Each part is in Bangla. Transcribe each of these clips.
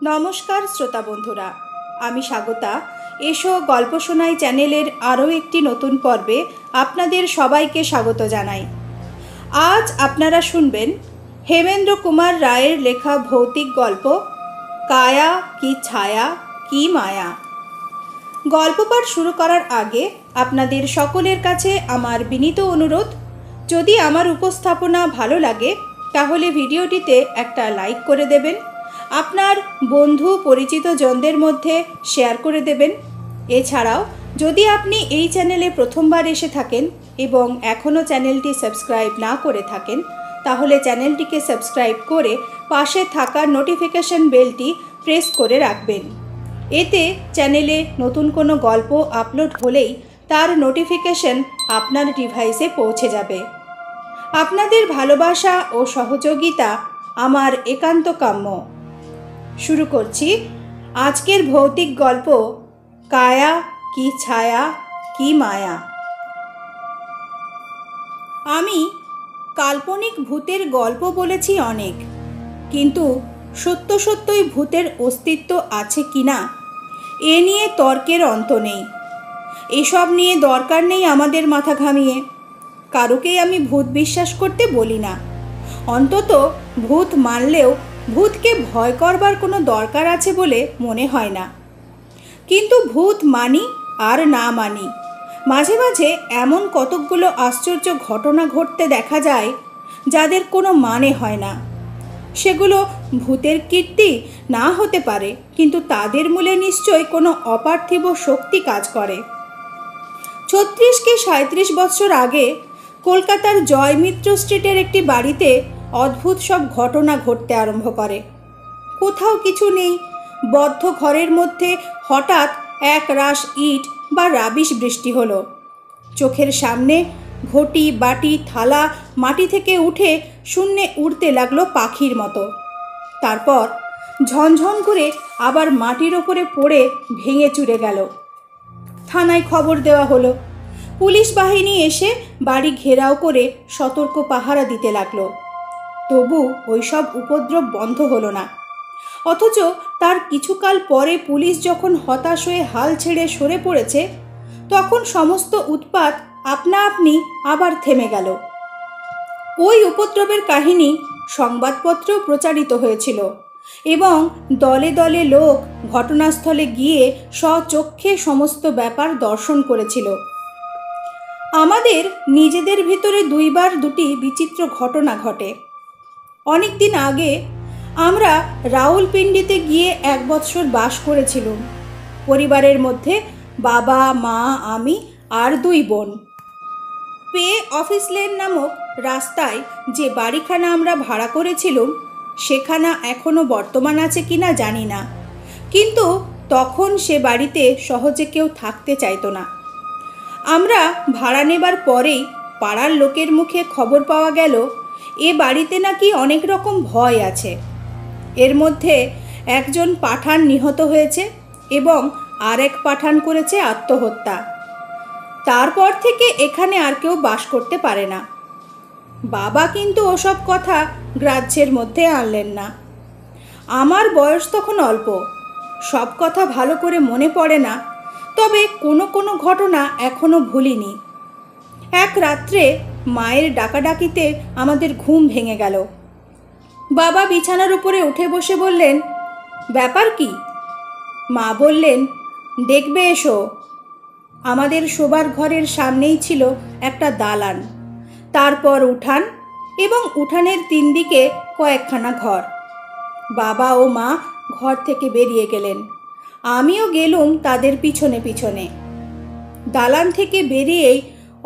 নমস্কার শ্রোতা বন্ধুরা, আমি স্বাগতা। এসো গল্প শোনাই চ্যানেলের আরও একটি নতুন পর্বে আপনাদের সবাইকে স্বাগত জানাই। আজ আপনারা শুনবেন হেমেন্দ্র কুমার রায়ের লেখা ভৌতিক গল্প কায়া কি ছায়া কি মায়া। গল্প পাঠ শুরু করার আগে আপনাদের সকলের কাছে আমার বিনীত অনুরোধ, যদি আমার উপস্থাপনা ভালো লাগে তাহলে ভিডিওটিতে একটা লাইক করে দেবেন, আপনার বন্ধু পরিচিত জনদের মধ্যে শেয়ার করে দেবেন। এছাড়াও যদি আপনি এই চ্যানেলে প্রথমবার এসে থাকেন এবং এখনও চ্যানেলটি সাবস্ক্রাইব না করে থাকেন তাহলে চ্যানেলটিকে সাবস্ক্রাইব করে পাশে থাকা নোটিফিকেশন বেলটি প্রেস করে রাখবেন। এতে চ্যানেলে নতুন কোনো গল্প আপলোড হলেই তার নোটিফিকেশন আপনার ডিভাইসে পৌঁছে যাবে। আপনাদের ভালোবাসা ও সহযোগিতা আমার একান্ত কাম্য। শুরু করছি আজকের ভৌতিক গল্প কায়া কি ছায়া কি মায়া। আমি কাল্পনিক ভূতের গল্প বলেছি অনেক, কিন্তু সত্য সত্যই ভূতের অস্তিত্ব আছে কিনা এ নিয়ে তর্কের অন্ত নেই। এসব নিয়ে দরকার নেই আমাদের মাথা ঘামিয়ে। কারোকেই আমি ভূত বিশ্বাস করতে বলি না, অন্তত ভূত মানলেও ভূতকে ভয় করবার কোনো দরকার আছে বলে মনে হয় না। কিন্তু ভূত মানি আর না মানি, মাঝে মাঝে এমন কতকগুলো আশ্চর্য ঘটনা ঘটতে দেখা যায় যাদের কোনো মানে হয় না। সেগুলো ভূতের কীর্তি না হতে পারে, কিন্তু তাদের মূলে নিশ্চয়ই কোনো অপার্থিব শক্তি কাজ করে। 36 কি 37 বছর আগে কলকাতার জয়মিত্র স্ট্রিটের একটি বাড়িতে অদ্ভুত সব ঘটনা ঘটতে আরম্ভ করে। কোথাও কিছু নেই, বদ্ধ ঘরের মধ্যে হঠাৎ এক রাশ ইট বা রাবিশ বৃষ্টি হলো। চোখের সামনে ঘটি বাটি থালা মাটি থেকে উঠে শূন্যে উড়তে লাগলো পাখির মতো। তারপর ঝনঝন করে আবার মাটির ওপরে পড়ে ভেঙে চুরে গেল। থানায় খবর দেওয়া হলো। পুলিশ বাহিনী এসে বাড়ি ঘেরাও করে সতর্ক পাহারা দিতে লাগলো। তবু ওইসব উপদ্রব বন্ধ হলো না। অথচ তার কিছুকাল পরে পুলিশ যখন হতাশ হয়ে হাল ছেড়ে সরে পড়েছে, তখন সমস্ত উৎপাত আপনা আপনি আবার থেমে গেল। ওই উপদ্রবের কাহিনী সংবাদপত্রেও প্রচারিত হয়েছিল এবং দলে দলে লোক ঘটনাস্থলে গিয়ে স্বচক্ষে সমস্ত ব্যাপার দর্শন করেছিল। আমাদের নিজেদের ভিতরে দুইবার দুটি বিচিত্র ঘটনা ঘটে। অনেক দিন আগে আমরা রাউলপিন্ডিতে গিয়ে 1 বৎসর বাস করেছিলাম। পরিবারের মধ্যে বাবা মা আমি আর 2 বোন। পে অফিস লেন নামক রাস্তায় যে বাড়িখানা আমরা ভাড়া করেছিলাম সেখানা এখনও বর্তমান আছে কিনা জানি না, কিন্তু তখন সে বাড়িতে সহজে কেউ থাকতে চাইতো না। আমরা ভাড়া নেবার পরেই পাড়ার লোকের মুখে খবর পাওয়া গেল এ বাড়িতে নাকি অনেক রকম ভয় আছে। এর মধ্যে একজন পাঠান নিহত হয়েছে এবং আরেক পাঠান করেছে আত্মহত্যা। তারপর থেকে এখানে আর কেউ বাস করতে পারে না। বাবা কিন্তু ওসব কথা গ্রাহ্যের মধ্যে আনলেন না। আমার বয়স তখন অল্প, সব কথা ভালো করে মনে পড়ে না, তবে কোনো কোনো ঘটনা এখনও ভুলিনি। এক রাত্রে মায়ের ডাকাডাকিতে আমাদের ঘুম ভেঙে গেল। বাবা বিছানার উপরে উঠে বসে বললেন, ব্যাপার কি? মা বললেন, দেখবে এসো। আমাদের শোবার ঘরের সামনেই ছিল একটা দালান, তারপর উঠান এবং উঠানের 3 দিকে কয়েকখানা ঘর। বাবা ও মা ঘর থেকে বেরিয়ে গেলেন, আমিও গেলুম তাদের পিছনে পিছনে। দালান থেকে বেরিয়েই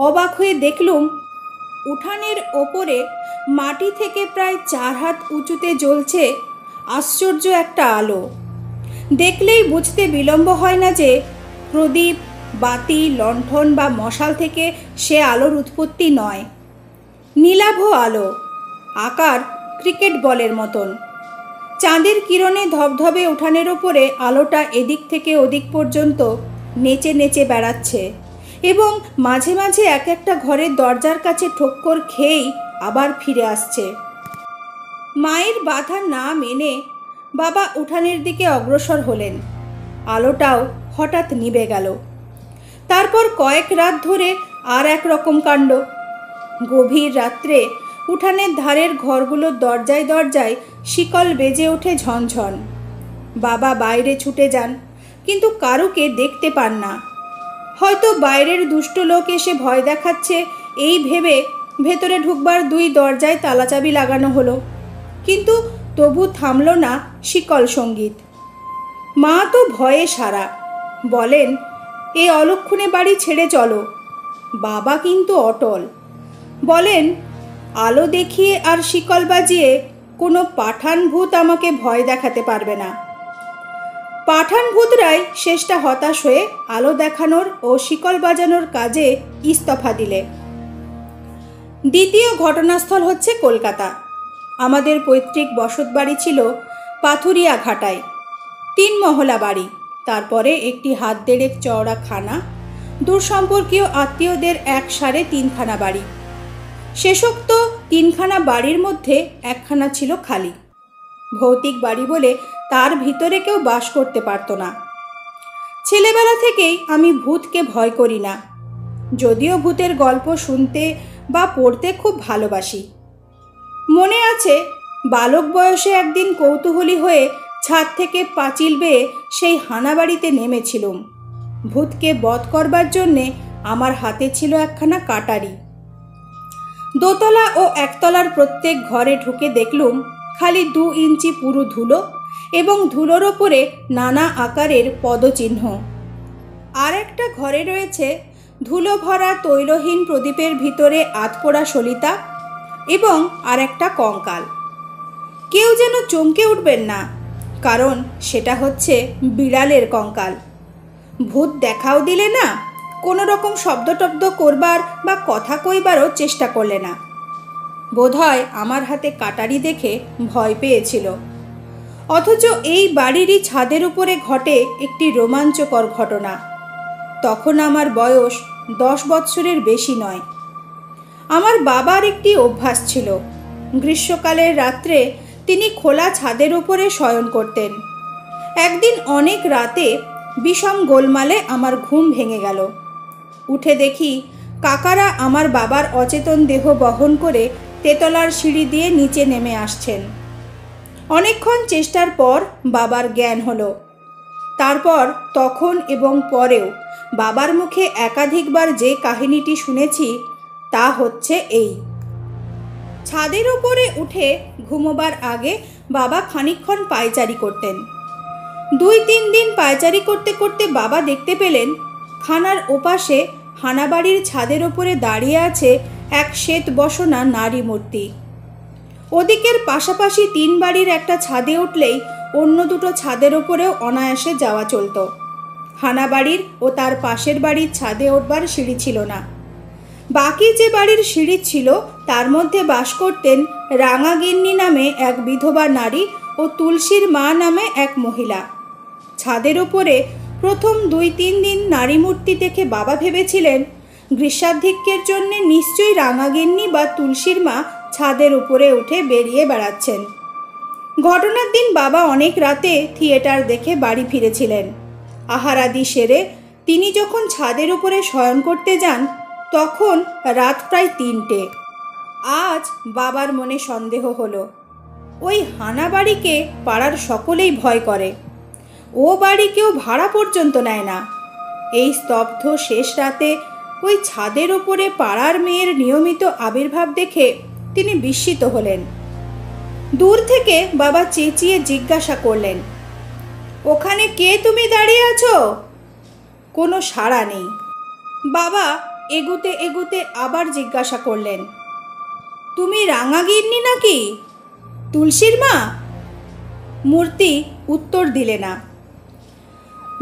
অবাক হয়ে দেখলুম উঠানের ওপরে মাটি থেকে প্রায় 4 হাত উঁচুতে জ্বলছে আশ্চর্য একটা আলো। দেখলেই বুঝতে বিলম্ব হয় না যে প্রদীপ বাতি লণ্ঠন বা মশাল থেকে সে আলোর উৎপত্তি নয়। নীলাভ আলো, আকার ক্রিকেট বলের মতন। চাঁদের কিরণে ধবধবে উঠানের ওপরে আলোটা এদিক থেকে ওদিক পর্যন্ত নেচে নেচে বেড়াচ্ছে এবং মাঝে মাঝে এক একটা ঘরের দরজার কাছে ঠক্কর খেয়েই আবার ফিরে আসছে। মায়ের বাধা না মেনে বাবা উঠানের দিকে অগ্রসর হলেন। আলোটাও হঠাৎ নিভে গেল। তারপর কয়েক রাত ধরে আর এক রকম কাণ্ড। গভীর রাত্রে উঠানের ধারের ঘরগুলোর দরজায় দরজায় শিকল বেজে ওঠে ঝনঝন। বাবা বাইরে ছুটে যান, কিন্তু কারুকে দেখতে পান না। হয়তো বাইরের দুষ্ট লোক এসে ভয় দেখাচ্ছে এই ভেবে ভেতরে ঢুকবার দুই দরজায় তালাচাবি লাগানো হলো, কিন্তু তবু থামল না শিকল সঙ্গীত। মা তো ভয়ে সারা, বলেন, এ অলক্ষণে বাড়ি ছেড়ে চলো। বাবা কিন্তু অটল, বলেন, আলো দেখিয়ে আর শিকল বাজিয়ে কোনো পাঠান ভূত আমাকে ভয় দেখাতে পারবে না। পাঠান ভূতরাই শেষটা হতাশ হয়ে আলো দেখানোর ও শিকল বাজানোর কাজে ইস্তফা দিলে। দ্বিতীয় ঘটনাস্থল হচ্ছে কলকাতা। আমাদের পৈতৃক বসতবাড়ি ছিল পাথুরিয়া ঘাটায়, 3 মহলা বাড়ি, তারপরে একটি হাত দেড়েক চওড়া খানা, দূরসম্পর্কীয় আত্মীয়দের 3.5 বাড়ি। শেষোক্ত 3খানা বাড়ির মধ্যে একখানা ছিল খালি। ভৌতিক বাড়ি বলে তার ভিতরে কেউ বাস করতে পারত না। ছেলেবেলা থেকেই আমি ভূতকে ভয় করি না, যদিও ভূতের গল্প শুনতে বা পড়তে খুব ভালোবাসি। মনে আছে, বালক বয়সে একদিন কৌতূহলী হয়ে ছাদ থেকে পাঁচিল বেয়ে সেই হানাবাড়িতে নেমেছিলুম। ভূতকে বধ করবার জন্যে আমার হাতে ছিল একখানা কাটারি। দোতলা ও একতলার প্রত্যেক ঘরে ঢুকে দেখলুম খালি 2 ইঞ্চি পুরু ধুলো এবং ধুলোর ওপরে নানা আকারের পদচিহ্ন। আর একটা ঘরে রয়েছে ধুলো ভরা তৈলহীন প্রদীপের ভিতরে আধপোড়া সলিতা এবং আর একটা কঙ্কাল। কেউ যেন চমকে উঠবেন না, কারণ সেটা হচ্ছে বিড়ালের কঙ্কাল। ভূত দেখাও দিলে না, কোনো রকম শব্দটব্দ করবার বা কথা কইবারও চেষ্টা করলে না। বোধহয় আমার হাতে কাটারি দেখে ভয় পেয়েছিল। অথচ এই বাড়িরই ছাদের উপরে ঘটে একটি রোমাঞ্চকর ঘটনা। তখন আমার বয়স 10 বৎসরের বেশি নয়। আমার বাবার একটি অভ্যাস ছিল, গ্রীষ্মকালের রাত্রে তিনি খোলা ছাদের উপরে শয়ন করতেন। একদিন অনেক রাতে বিষম গোলমালে আমার ঘুম ভেঙে গেল। উঠে দেখি কাকারা আমার বাবার অচেতন দেহ বহন করে তেতলার সিঁড়ি দিয়ে নিচে নেমে আসছেন। অনেকক্ষণ চেষ্টার পর বাবার জ্ঞান হলো। তারপর তখন এবং পরেও বাবার মুখে একাধিকবার যে কাহিনীটি শুনেছি তা হচ্ছে এই। ছাদের উপরে উঠে ঘুমোবার আগে বাবা খানিকক্ষণ পায়চারি করতেন। 2-3 দিন পায়চারি করতে করতে বাবা দেখতে পেলেন খানার ওপাশে হানাবাড়ির ছাদের ওপরে দাঁড়িয়ে আছে এক শ্বেত বসনা নারী মূর্তি। ওদিকের পাশাপাশি 3 বাড়ির একটা ছাদে উঠলেই অন্য দুটো ছাদের ওপরেও অনায়াসে যাওয়া চলত। হানাবাড়ির ও তার পাশের বাড়ির ছাদে উঠবার সিঁড়ি ছিল না। বাকি যে বাড়ির সিঁড়ি ছিল তার মধ্যে বাস করতেন রাঙাগিন্নি নামে এক বিধবা নারী ও তুলসীর মা নামে এক মহিলা। ছাদের ওপরে প্রথম 2-3 দিন নারী মূর্তি দেখে বাবা ভেবেছিলেন গ্রীষ্মাধিক্যের জন্যে নিশ্চয়ই রাঙাগিন্নি বা তুলসীর মা ছাদের উপরে উঠে বেরিয়ে বেড়াচ্ছেন। ঘটনার দিন বাবা অনেক রাতে থিয়েটার দেখে বাড়ি ফিরেছিলেন। আহারাদি সেরে তিনি যখন ছাদের উপরে শয়ন করতে যান তখন রাত প্রায় 3টে। আজ বাবার মনে সন্দেহ হলো, ওই হানা বাড়িকে পাড়ার সকলেই ভয় করে, ও বাড়ি কেউ ভাড়া পর্যন্ত নেয় না। এই স্তব্ধ শেষ রাতে ওই ছাদের ওপরে পাড়ার মেয়ের নিয়মিত আবির্ভাব দেখে তিনি বিস্মিত হলেন। দূর থেকে বাবা চেঁচিয়ে জিজ্ঞাসা করলেন, ওখানে কে তুমি দাঁড়িয়ে আছো? কোনো সাড়া নেই। বাবা এগুতে এগুতে আবার জিজ্ঞাসা করলেন, তুমি রাঙাগিন্নি নাকি তুলসীর মা? মূর্তি উত্তর দিলে না।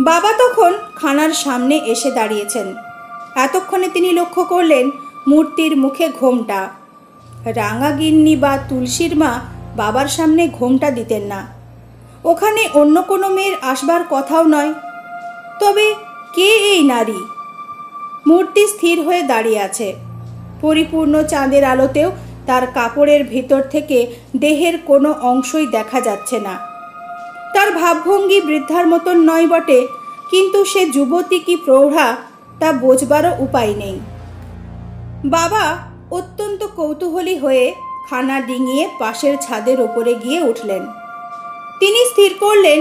বাবা তখন খানার সামনে এসে দাঁড়িয়েছেন। এতক্ষণে তিনি লক্ষ্য করলেন মূর্তির মুখে ঘোমটা। রাঙাগিন্নি বা তুলসীর মা বাবার সামনে ঘোমটা দিতেন না। ওখানে অন্য কোনো মেয়ের আসবার কথাও নয়। তবে কে এই নারী? মূর্তি স্থির হয়ে দাঁড়িয়ে আছে। পরিপূর্ণ চাঁদের আলোতেও তার কাপড়ের ভিতর থেকে দেহের কোনো অংশই দেখা যাচ্ছে না। তার ভাবভঙ্গি বৃদ্ধার মতন নয় বটে, কিন্তু সে যুবতী কি প্রৌঢ়া তা বোঝবারও উপায় নেই। বাবা অত্যন্ত কৌতূহলী হয়ে খানা ডিঙিয়ে পাশের ছাদের ওপরে গিয়ে উঠলেন। তিনি স্থির করলেন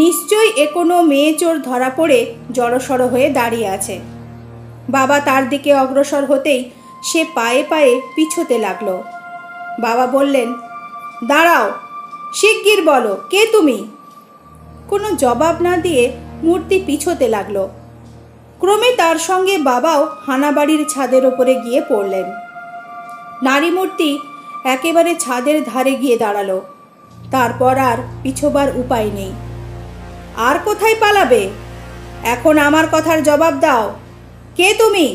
নিশ্চয়ই এ কোনো মেয়ে চোর ধরা পড়ে জড়সড় হয়ে দাঁড়িয়ে আছে। বাবা তার দিকে অগ্রসর হতেই সে পায়ে পায়ে পিছোতে লাগলো। বাবা বললেন, দাঁড়াও, শিগগির বলো, কে তুমি? কোনো জবাব না দিয়ে মূর্তি পিছোতে লাগলো। ক্রমে তার সঙ্গে বাবাও হানাবাড়ির ছাদের ওপরে গিয়ে পড়লেন। নারী মূর্তি একেবারে ছাদের ধারে গিয়ে দাঁড়ালো। তারপর আর পিছোবার উপায় নেই। আর কোথায় পালাবে? এখন আমার কথার জবাব দাও, কে তুমি?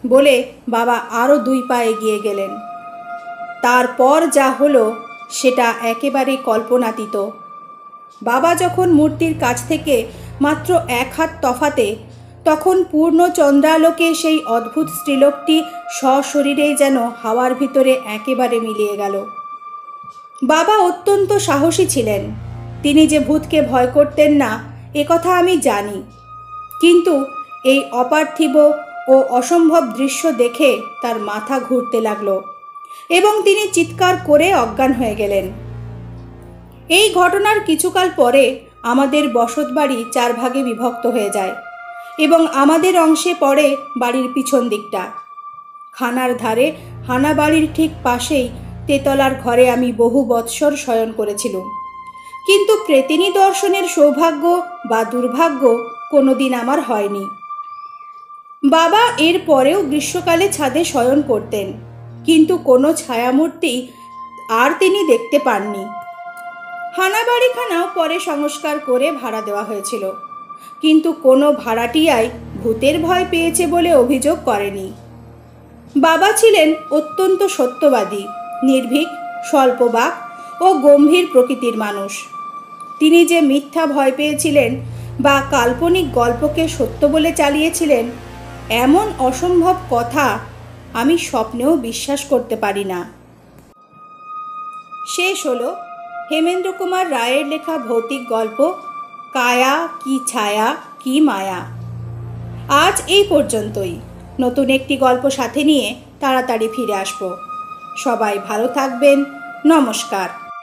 বলে বাবা আরও 2 পা এগিয়ে গেলেন। তারপর যা হলো সেটা একেবারেই কল্পনাতীত। বাবা যখন মূর্তির কাছ থেকে মাত্র 1 হাত তফাতে, তখন পূর্ণ চন্দ্রালোকে সেই অদ্ভুত স্ত্রীলোকটি সশরীরেই যেন হাওয়ার ভিতরে একেবারে মিলিয়ে গেল। বাবা অত্যন্ত সাহসী ছিলেন। তিনি যে ভূতকে ভয় করতেন না একথা আমি জানি, কিন্তু এই অপার্থিব ও অসম্ভব দৃশ্য দেখে তার মাথা ঘুরতে লাগলো এবং তিনি চিৎকার করে অজ্ঞান হয়ে গেলেন। এই ঘটনার কিছুকাল পরে আমাদের বসতবাড়ি 4 ভাগে বিভক্ত হয়ে যায় এবং আমাদের অংশে পড়ে বাড়ির পিছন দিকটা। খানার ধারে হানাবাড়ির ঠিক পাশেই তেতলার ঘরে আমি বহু বৎসর শয়ন করেছিলুম, কিন্তু প্রেতিনী দর্শনের সৌভাগ্য বা দুর্ভাগ্য কোনোদিন আমার হয়নি। বাবা এর পরেও গ্রীষ্মকালে ছাদে শয়ন করতেন, কিন্তু কোনো ছায়ামূর্তি আর তিনি দেখতে পাননি। হানাবাড়িখানাও পরে সংস্কার করে ভাড়া দেওয়া হয়েছিল, কিন্তু কোনো ভাড়াটিয়াই ভূতের ভয় পেয়েছে বলে অভিযোগ করেনি। বাবা ছিলেন অত্যন্ত সত্যবাদী, নির্ভীক, স্বল্পবাক ও গম্ভীর প্রকৃতির মানুষ। তিনি যে মিথ্যা ভয় পেয়েছিলেন বা কাল্পনিক গল্পকে সত্য বলে চালিয়েছিলেন, এমন অসম্ভব কথা আমি স্বপ্নেও বিশ্বাস করতে পারি না। শেষ হলো হেমেন্দ্র কুমার রায়ের লেখা ভৌতিক গল্প কায়া কি ছায়া কি মায়া। আজ এই পর্যন্তই। নতুন একটি গল্প সাথে নিয়ে তাড়াতাড়ি ফিরে আসব। সবাই ভালো থাকবেন। নমস্কার।